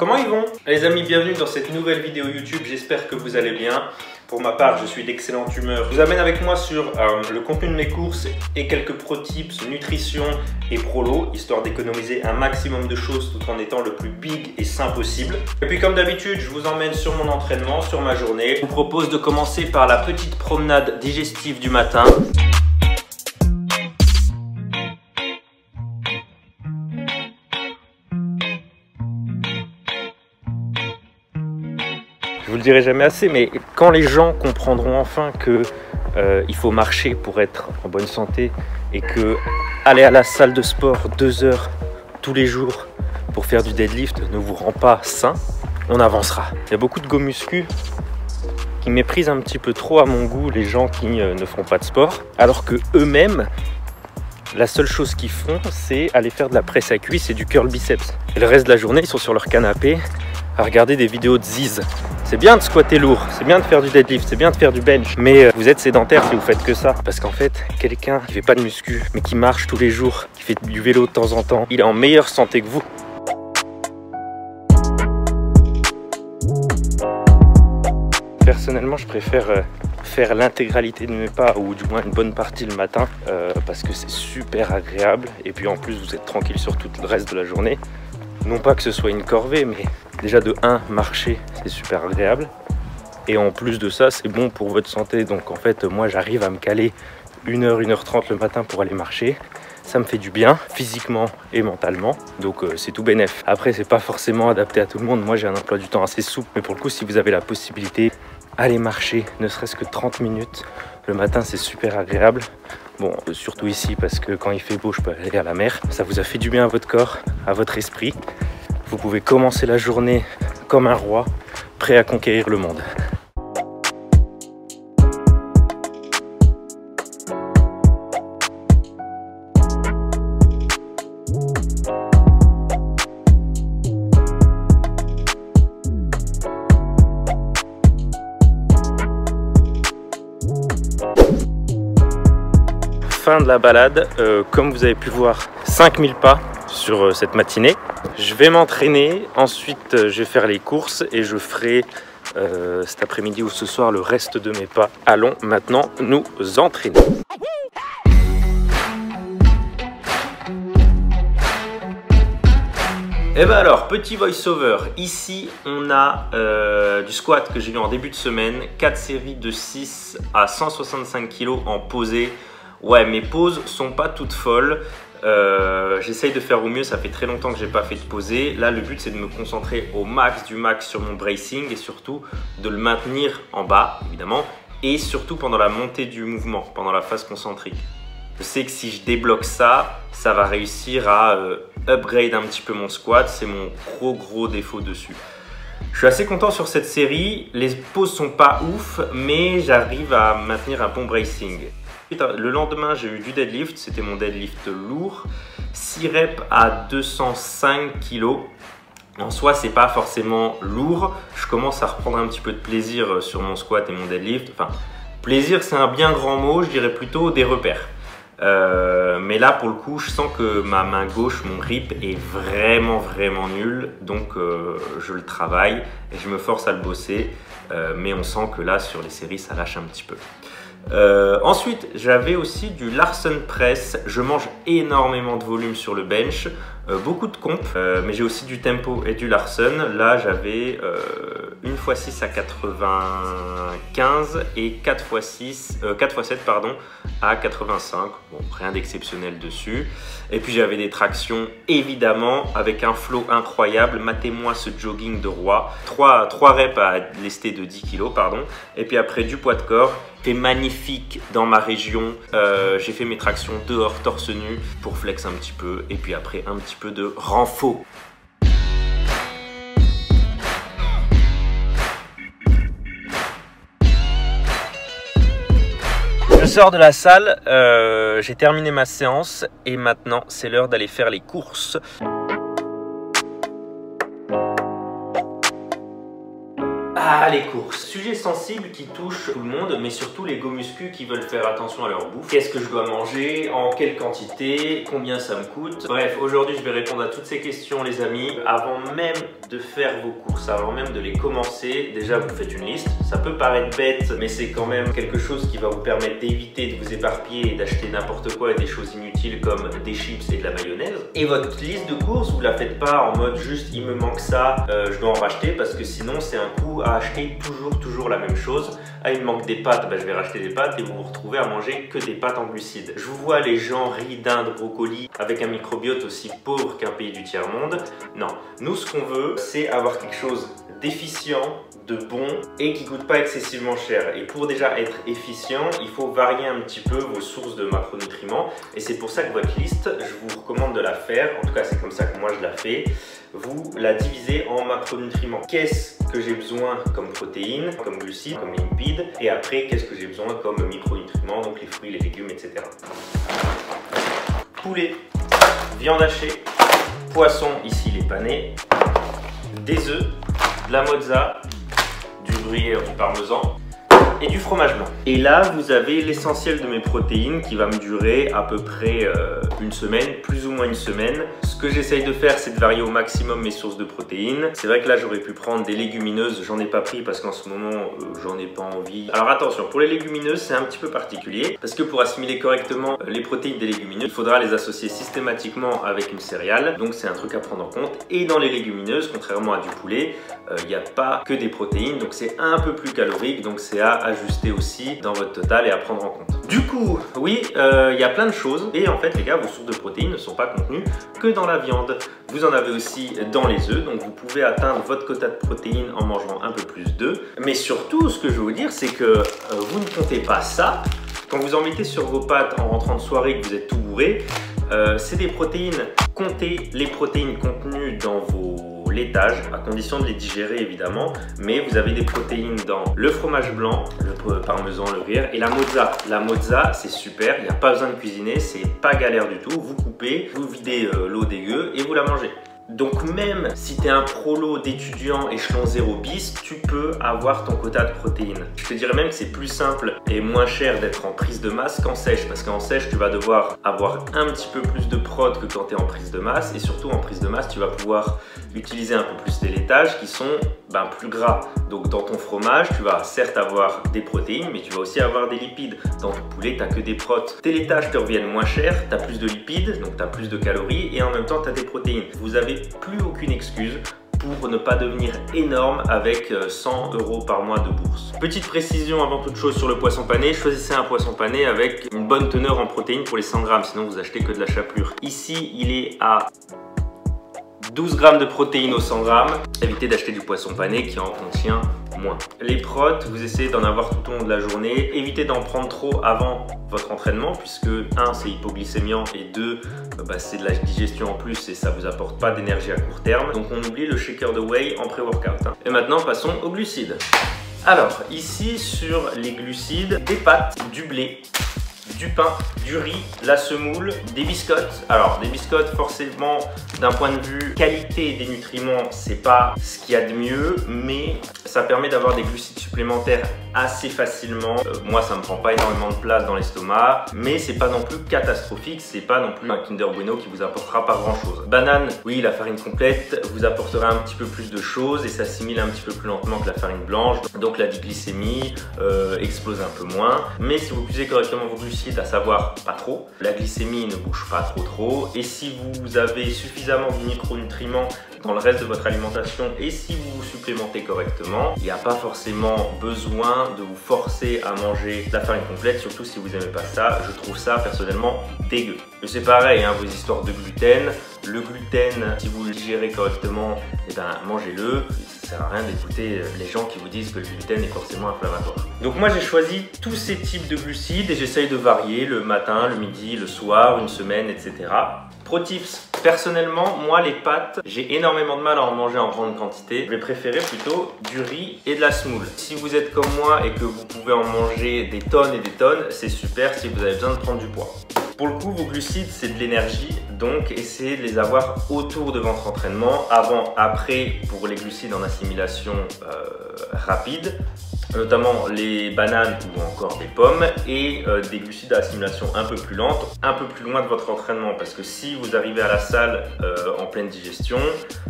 Comment ils vont? Les amis, bienvenue dans cette nouvelle vidéo YouTube, j'espère que vous allez bien. Pour ma part, je suis d'excellente humeur. Je vous amène avec moi sur le contenu de mes courses et quelques pro tips, nutrition et prolo, histoire d'économiser un maximum de choses tout en étant le plus big et sain possible. Et puis comme d'habitude, je vous emmène sur mon entraînement, sur ma journée. Je vous propose de commencer par la petite promenade digestive du matin. Je vous le dirai jamais assez, mais quand les gens comprendront enfin que il faut marcher pour être en bonne santé et que aller à la salle de sport 2 heures tous les jours pour faire du deadlift ne vous rend pas sain, on avancera. Il y a beaucoup de go muscu qui méprisent un petit peu trop à mon goût les gens qui ne font pas de sport, alors que eux-mêmes, la seule chose qu'ils font, c'est aller faire de la presse à cuisse et du curl biceps. Et le reste de la journée, ils sont sur leur canapé à regarder des vidéos de Ziz. C'est bien de squatter lourd, c'est bien de faire du deadlift, c'est bien de faire du bench, mais vous êtes sédentaire si vous faites que ça. Parce qu'en fait, quelqu'un qui fait pas de muscu, mais qui marche tous les jours, qui fait du vélo de temps en temps, il est en meilleure santé que vous. Personnellement, je préfère faire l'intégralité de mes pas, ou du moins une bonne partie le matin, parce que c'est super agréable, et puis en plus vous êtes tranquille sur tout le reste de la journée. Non pas que ce soit une corvée, mais déjà de 1, marcher, c'est super agréable. Et en plus de ça, c'est bon pour votre santé. Donc en fait, moi j'arrive à me caler 1h, 1h30 le matin pour aller marcher. Ça me fait du bien, physiquement et mentalement. Donc c'est tout bénef. Après, c'est pas forcément adapté à tout le monde. Moi j'ai un emploi du temps assez souple. Mais pour le coup, si vous avez la possibilité, allez marcher, ne serait-ce que 30 minutes. Le matin, c'est super agréable. Bon, surtout ici, parce que quand il fait beau, je peux aller à la mer. Ça vous a fait du bien à votre corps, à votre esprit. Vous pouvez commencer la journée comme un roi, prêt à conquérir le monde. Fin de la balade, comme vous avez pu voir, 5000 pas sur cette matinée. Je vais m'entraîner, ensuite je vais faire les courses et je ferai cet après-midi ou ce soir le reste de mes pas. Allons maintenant nous entraîner. Et ben alors, petit voice-over, ici on a du squat que j'ai vu en début de semaine, 4 séries de 6 à 165 kg en posé. Ouais, mes pauses sont pas toutes folles. J'essaye de faire au mieux, ça fait très longtemps que j'ai pas fait de posé. Là, le but c'est de me concentrer au max du max sur mon bracing et surtout de le maintenir en bas, évidemment, et surtout pendant la montée du mouvement, pendant la phase concentrique. Je sais que si je débloque ça, ça va réussir à upgrade un petit peu mon squat. C'est mon gros défaut dessus. Je suis assez content sur cette série. Les pauses sont pas ouf, mais j'arrive à maintenir un bon bracing. Le lendemain, j'ai eu du deadlift, c'était mon deadlift lourd, 6 reps à 205 kg. En soi, c'est pas forcément lourd. Je commence à reprendre un petit peu de plaisir sur mon squat et mon deadlift. Enfin, plaisir, c'est un bien grand mot, je dirais plutôt des repères. Mais là, pour le coup, je sens que ma main gauche, mon grip est vraiment nul. Donc, je le travaille et je me force à le bosser. Mais on sent que là, sur les séries, ça lâche un petit peu. Ensuite, j'avais aussi du Larsen Press. Je mange énormément de volume sur le bench, beaucoup de comp, mais j'ai aussi du tempo et du Larsen. Là, j'avais 1x6 à 95 et 4x7 pardon, à 85. Bon, rien d'exceptionnel dessus. Et puis j'avais des tractions évidemment avec un flow incroyable. Matez-moi ce jogging de roi. 3 reps à lesté de 10 kg, pardon. Et puis après du poids de corps. C'est magnifique dans ma région. J'ai fait mes tractions dehors, torse nu, pour flex un petit peu. Et puis après, un petit peu de renfort. Je sors de la salle, j'ai terminé ma séance et maintenant c'est l'heure d'aller faire les courses. Ah, les courses. Sujet sensible qui touche tout le monde, mais surtout les go muscu qui veulent faire attention à leur bouffe. Qu'est-ce que je dois manger? En quelle quantité? Combien ça me coûte? Bref, aujourd'hui, je vais répondre à toutes ces questions, les amis. Avant même de faire vos courses, avant même de les commencer, déjà, vous faites une liste. Ça peut paraître bête, mais c'est quand même quelque chose qui va vous permettre d'éviter de vous éparpiller et d'acheter n'importe quoi et des choses inutiles comme des chips et de la mayonnaise. Et votre liste de courses, vous la faites pas en mode juste il me manque ça, je dois en racheter, parce que sinon c'est un coût à acheter toujours la même chose. Ah, il me manque des pâtes, je vais racheter des pâtes et vous vous retrouvez à manger que des pâtes en glucides. Je vous vois les gens riz, dinde, brocoli avec un microbiote aussi pauvre qu'un pays du tiers-monde. Non, nous ce qu'on veut, c'est avoir quelque chose d'efficient, de bon et qui coûte pas excessivement cher. Et pour déjà être efficient, il faut varier un petit peu vos sources de macronutriments, et c'est pour ça que votre liste, je vous recommande de la faire. En tout cas, c'est comme ça que moi je la fais. Vous la divisez en macronutriments. Qu'est-ce que j'ai besoin comme protéines, comme glucides, comme lipides, et après qu'est-ce que j'ai besoin comme micronutriments, donc les fruits, les légumes, etc. Poulet, viande hachée, poisson, ici les panés, des œufs, de la mozza, du gruyère, du parmesan et du fromage blanc. Et là, vous avez l'essentiel de mes protéines qui va me durer à peu près une semaine, plus ou moins une semaine. Ce que j'essaye de faire, c'est de varier au maximum mes sources de protéines. C'est vrai que là, j'aurais pu prendre des légumineuses. J'en ai pas pris parce qu'en ce moment, j'en ai pas envie. Alors attention, pour les légumineuses, c'est un petit peu particulier parce que pour assimiler correctement les protéines des légumineuses, il faudra les associer systématiquement avec une céréale. Donc c'est un truc à prendre en compte. Et dans les légumineuses, contrairement à du poulet, il n'y a pas que des protéines. Donc c'est un peu plus calorique. Donc c'est à ajuster aussi dans votre total et à prendre en compte. Du coup, oui, il y a plein de choses. Et en fait, les gars, vos sources de protéines ne sont pas contenues que dans la viande. Vous en avez aussi dans les œufs. Donc vous pouvez atteindre votre quota de protéines en mangeant un peu plus d'œufs. Mais surtout, ce que je veux vous dire, c'est que vous ne comptez pas ça. Quand vous en mettez sur vos pâtes en rentrant de soirée, que vous êtes tout bourré, c'est des protéines. Comptez les protéines contenues dans vos laitages, à condition de les digérer évidemment, mais vous avez des protéines dans le fromage blanc, le parmesan, le gruyère et la mozza. La mozza, c'est super, il n'y a pas besoin de cuisiner, c'est pas galère du tout. Vous coupez, vous videz l'eau dégueu et vous la mangez. Donc même si tu es un prolo d'étudiant échelon 0 bis, tu peux avoir ton quota de protéines. Je te dirais même que c'est plus simple et moins cher d'être en prise de masse qu'en sèche, parce qu'en sèche tu vas devoir avoir un petit peu plus de prod que quand tu es en prise de masse, et surtout en prise de masse tu vas pouvoir utiliser un peu plus tes laitages qui sont plus gras. Donc dans ton fromage tu vas certes avoir des protéines, mais tu vas aussi avoir des lipides. Dans ton poulet tu n'as que des protes. Tes laitages te reviennent moins cher, tu as plus de lipides, donc tu as plus de calories, et en même temps tu as des protéines. Vous avez plus aucune excuse pour ne pas devenir énorme avec 100 € par mois de bourse. Petite précision avant toute chose sur le poisson pané, choisissez un poisson pané avec une bonne teneur en protéines pour les 100 grammes, sinon vous achetez que de la chapelure. Ici, il est à 12 grammes de protéines au 100 grammes. Évitez d'acheter du poisson pané qui en contient moins. Les protes, vous essayez d'en avoir tout au long de la journée. Évitez d'en prendre trop avant votre entraînement, puisque 1, c'est hypoglycémiant, et 2, c'est de la digestion en plus et ça vous apporte pas d'énergie à court terme. Donc on oublie le shaker de whey en pré-workout. Et maintenant passons aux glucides. Alors ici sur les glucides, des pâtes, du blé, du pain, du riz, la semoule, des biscottes. Alors des biscottes, forcément d'un point de vue qualité des nutriments, c'est pas ce qu'il y a de mieux, mais ça permet d'avoir des glucides supplémentaires assez facilement. Moi ça me prend pas énormément de place dans l'estomac, mais c'est pas non plus catastrophique, c'est pas non plus un Kinder Bueno qui vous apportera pas grand chose. Banane, oui, la farine complète vous apportera un petit peu plus de choses et s'assimile un petit peu plus lentement que la farine blanche, donc la glycémie explose un peu moins. Mais si vous puisez correctement vos glucides, à savoir pas trop, la glycémie ne bouge pas trop, et si vous avez suffisamment de micronutriments dans le reste de votre alimentation et si vous vous supplémentez correctement, il n'y a pas forcément besoin de vous forcer à manger de la farine complète, surtout si vous n'aimez pas ça. Je trouve ça personnellement dégueu. Mais c'est pareil, vos histoires de gluten. Le gluten, si vous le digérez correctement, mangez-le. Ça sert à rien d'écouter les gens qui vous disent que le gluten est forcément inflammatoire. Donc moi j'ai choisi tous ces types de glucides et j'essaye de varier le matin, le midi, le soir, une semaine, etc. Pro tips, personnellement, moi les pâtes, j'ai énormément de mal à en manger en grande quantité. Je vais préférer plutôt du riz et de la semoule. Si vous êtes comme moi et que vous pouvez en manger des tonnes et des tonnes, c'est super si vous avez besoin de prendre du poids. Pour le coup, vos glucides, c'est de l'énergie, donc essayez de les avoir autour de votre entraînement, avant, après, pour les glucides en assimilation rapide, notamment les bananes ou encore des pommes, et des glucides à assimilation un peu plus lente, un peu plus loin de votre entraînement, parce que si vous arrivez à la salle en pleine digestion,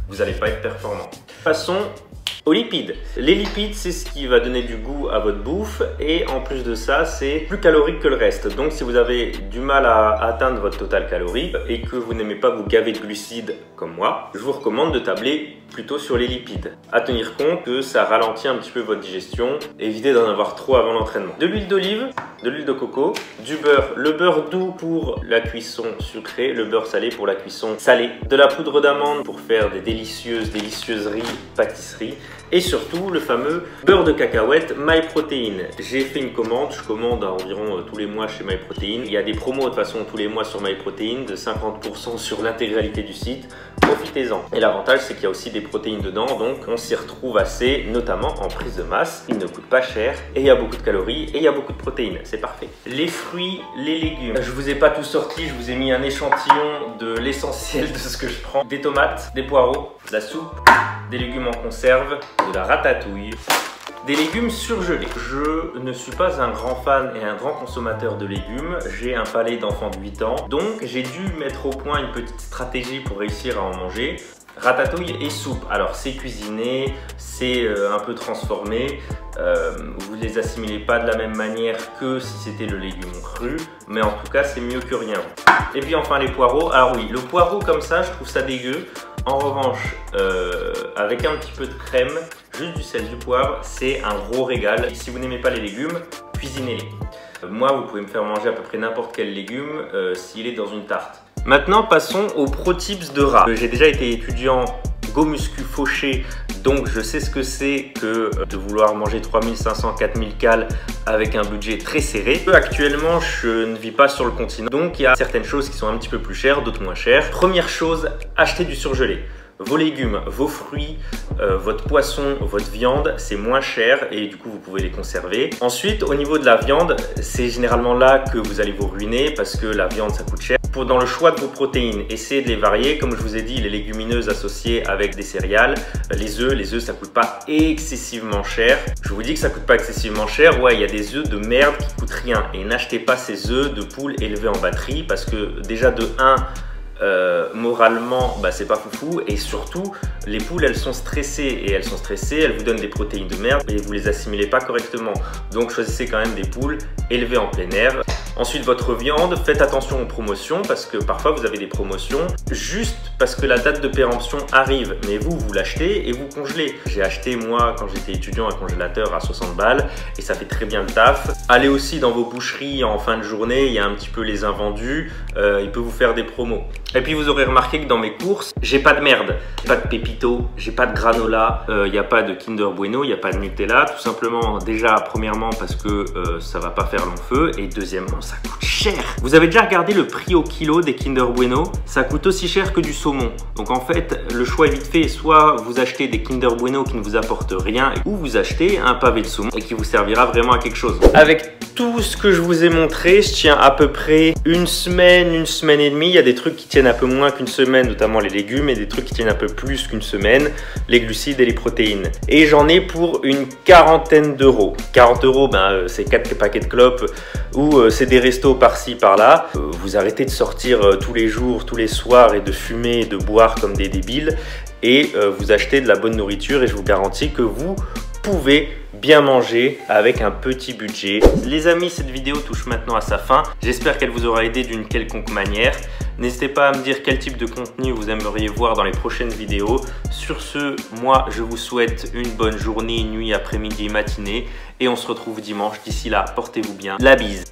vous n'allez pas être performant. Passons aux lipides. Les lipides, c'est ce qui va donner du goût à votre bouffe, et en plus de ça, c'est plus calorique que le reste. Donc si vous avez du mal à atteindre votre total calorique et que vous n'aimez pas vous gaver de glucides comme moi, je vous recommande de tabler plutôt sur les lipides. À tenir compte que ça ralentit un petit peu votre digestion, évitez d'en avoir trop avant l'entraînement. De l'huile d'olive, de l'huile de coco, du beurre, le beurre doux pour la cuisson sucrée, le beurre salé pour la cuisson salée, de la poudre d'amande pour faire des délicieuseries, pâtisseries, et surtout le fameux beurre de cacahuète MyProtein. J'ai fait une commande, je commande environ tous les mois chez MyProtein. Il y a des promos de toute façon tous les mois sur MyProtein de 50% sur l'intégralité du site. Profitez-en. Et l'avantage, c'est qu'il y a aussi des protéines dedans, donc on s'y retrouve assez, notamment en prise de masse. Il ne coûte pas cher et il y a beaucoup de calories et il y a beaucoup de protéines. C'est parfait. Les fruits, les légumes. Je vous ai pas tout sorti, je vous ai mis un échantillon de l'essentiel de ce que je prends. Des tomates, des poireaux, de la soupe, des légumes en conserve, de la ratatouille. Des légumes surgelés. Je ne suis pas un grand fan et un grand consommateur de légumes. J'ai un palais d'enfant de 8 ans. Donc j'ai dû mettre au point une petite stratégie pour réussir à en manger. Ratatouille et soupe. Alors c'est cuisiné, c'est un peu transformé. Vous ne les assimilez pas de la même manière que si c'était le légume cru. Mais en tout cas c'est mieux que rien. Et puis enfin les poireaux. Alors oui, le poireau comme ça je trouve ça dégueu. En revanche, avec un petit peu de crème, juste du sel, du poivre, c'est un gros régal. Et si vous n'aimez pas les légumes, cuisinez-les. Moi, vous pouvez me faire manger à peu près n'importe quel légume s'il est dans une tarte. Maintenant, passons aux pro tips de rat. J'ai déjà été étudiant Go Muscu Fauché, donc je sais ce que c'est que de vouloir manger 3500-4000 cales avec un budget très serré. Actuellement, je ne vis pas sur le continent, donc il y a certaines choses qui sont un petit peu plus chères, d'autres moins chères. Première chose, achetez du surgelé. Vos légumes, vos fruits, votre poisson, votre viande, c'est moins cher et du coup vous pouvez les conserver. Ensuite, au niveau de la viande, c'est généralement là que vous allez vous ruiner parce que la viande ça coûte cher. Dans le choix de vos protéines, essayez de les varier. Comme je vous ai dit, les légumineuses associées avec des céréales, les œufs ça coûte pas excessivement cher. Je vous dis que ça coûte pas excessivement cher. Ouais, il y a des œufs de merde qui coûtent rien et n'achetez pas ces œufs de poule élevés en batterie parce que déjà de 1, moralement c'est pas foufou et surtout les poules elles sont stressées et elles vous donnent des protéines de merde et vous les assimilez pas correctement, donc choisissez quand même des poules élevées en plein air. Ensuite votre viande, faites attention aux promotions parce que parfois vous avez des promotions juste parce que la date de péremption arrive, mais vous l'achetez et vous congelez. J'ai acheté moi quand j'étais étudiant un congélateur à 60 balles et ça fait très bien le taf. Allez aussi dans vos boucheries en fin de journée, il y a un petit peu les invendus, il peut vous faire des promos. Et puis vous aurez remarqué que dans mes courses, j'ai pas de merde, j'ai pas de pépito, j'ai pas de granola, il n'y a pas de Kinder Bueno, il n'y a pas de Nutella, tout simplement déjà premièrement parce que ça va pas faire long feu et deuxièmement ça coûte cher. Vous avez déjà regardé le prix au kilo des Kinder Bueno? Ça coûte aussi cher que du saumon. Donc en fait le choix est vite fait, soit vous achetez des Kinder Bueno qui ne vous apportent rien ou vous achetez un pavé de saumon et qui vous servira vraiment à quelque chose. Avec tout ce que je vous ai montré, je tiens à peu près une semaine et demie. Il y a des trucs qui tiennent un peu moins qu'une semaine, notamment les légumes, et des trucs qui tiennent un peu plus qu'une semaine, les glucides et les protéines. Et j'en ai pour une quarantaine d'euros. 40 euros, c'est 4 paquets de clopes ou c'est des restos par-ci, par-là. Vous arrêtez de sortir tous les jours, tous les soirs et de fumer et de boire comme des débiles et vous achetez de la bonne nourriture et je vous garantis que vous pouvez bien manger avec un petit budget. Les amis, cette vidéo touche maintenant à sa fin. J'espère qu'elle vous aura aidé d'une quelconque manière. N'hésitez pas à me dire quel type de contenu vous aimeriez voir dans les prochaines vidéos. Sur ce, moi, je vous souhaite une bonne journée, nuit, après-midi, matinée. Et on se retrouve dimanche. D'ici là, portez-vous bien. La bise.